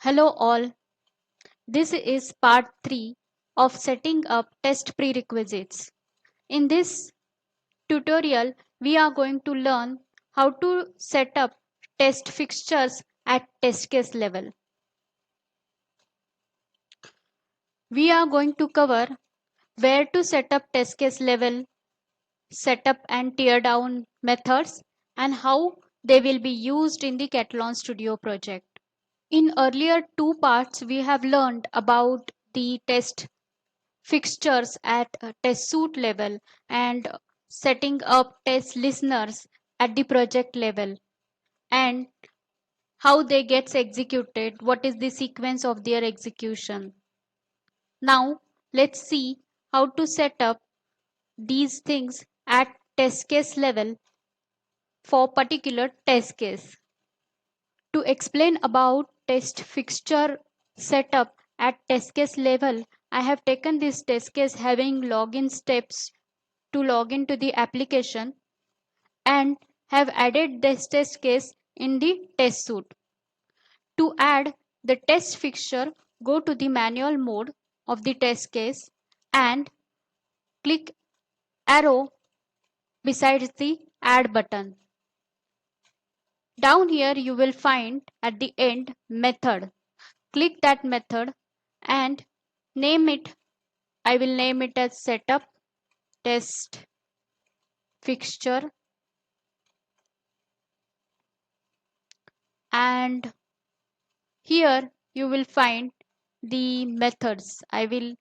Hello all, this is part 3 of setting up test prerequisites. In this tutorial, we are going to learn how to set up test fixtures at test case level. We are going to cover where to set up test case level, setup and tear down methods, and how they will be used in the Catalan Studio project. In earlier two parts, we have learned about the test fixtures at test suite level and setting up test listeners at the project level and how they gets executed, what is the sequence of their execution. Now let's see how to set up these things at test case level for particular test case. To explain about test fixture setup at test case level, I have taken this test case having login steps to log into the application and have added this test case in the test suite. To add the test fixture, go to the manual mode of the test case and click arrow beside the add button. Down here you will find at the end method. Click that method and name it. I will name it as setup test fixture, and here you will find the methods. I will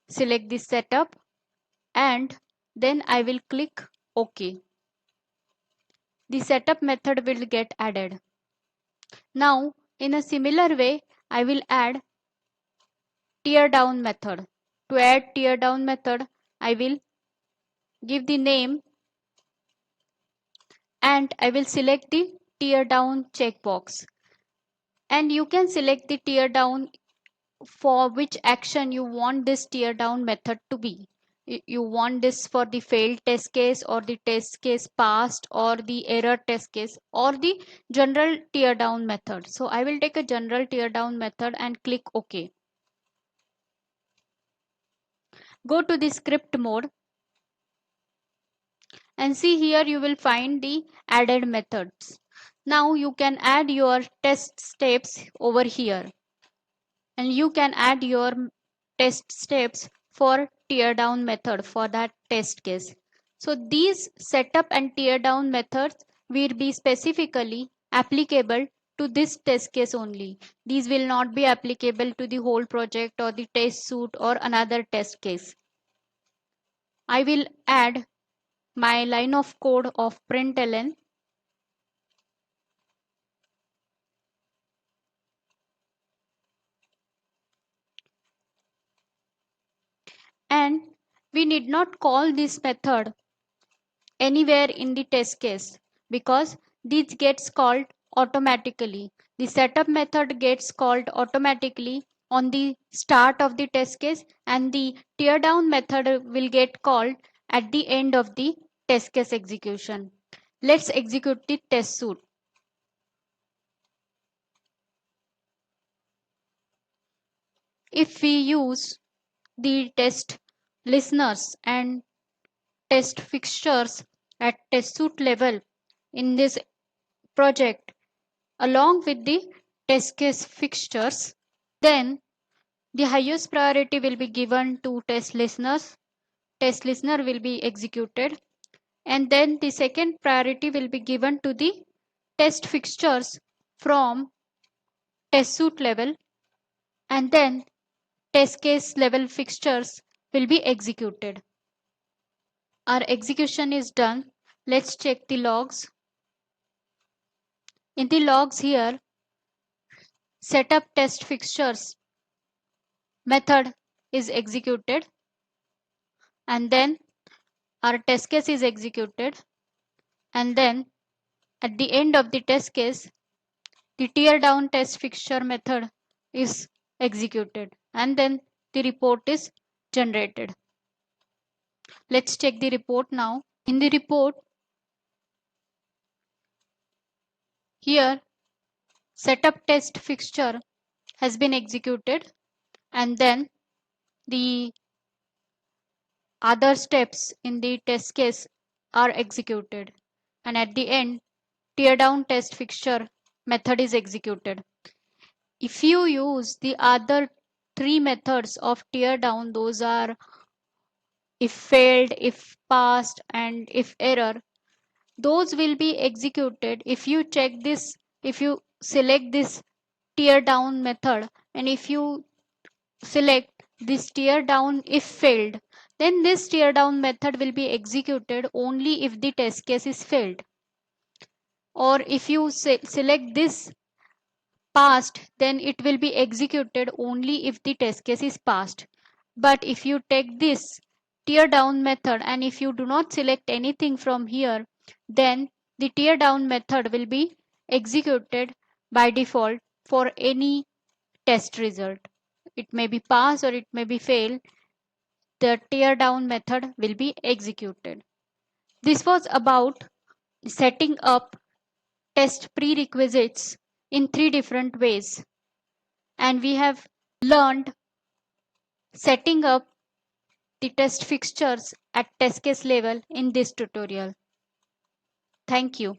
select the setup and then I will click OK. The setup method will get added. Now in a similar way I will add tear down method. To add tear down method I will give the name and I will select the tear down checkbox, and you can select the tear down for which action you want this tear down method to be. You want this for the failed test case or the test case passed or the error test case or the general tear down method. So I will take a general tear down method and click OK. Go to the script mode and see here you will find the added methods. Now you can add your test steps over here, and you can add your test steps for tear down method for that test case. So these setup and tear down methods will be specifically applicable to this test case only. These will not be applicable to the whole project or the test suite or another test case. I will add my line of code of println and we need not call this method anywhere in the test case because this gets called automatically. The setup method gets called automatically on the start of the test case, and the tear down method will get called at the end of the test case execution. Let's execute the test suite. If we use the test listeners and test fixtures at test suite level in this project along with the test case fixtures, then the highest priority will be given to test listeners. Test listener will be executed, and then the second priority will be given to the test fixtures from test suite level, and then test case level fixtures will be executed. Our execution is done. Let's check the logs. In the logs here, setup test fixtures method is executed, and then our test case is executed, and then at the end of the test case the tear down test fixture method is executed, and then the report is generated. Let's check the report now. In the report here, setup test fixture has been executed, and then the other steps in the test case are executed, and at the end tear down test fixture method is executed. If you use the other three methods of tear down, those are if failed, if passed, and if error, those will be executed if you check this, if you select this tear down method, and if you select this tear down if failed, then this tear down method will be executed only if the test case is failed. Or if you select this passed, then it will be executed only if the test case is passed. But if you take this tear down method and if you do not select anything from here, then the tear down method will be executed by default for any test result. It may be pass or it may be fail. The tear down method will be executed. This was about setting up test prerequisites in three different ways, and we have learned setting up the test fixtures at test case level in this tutorial. Thank you.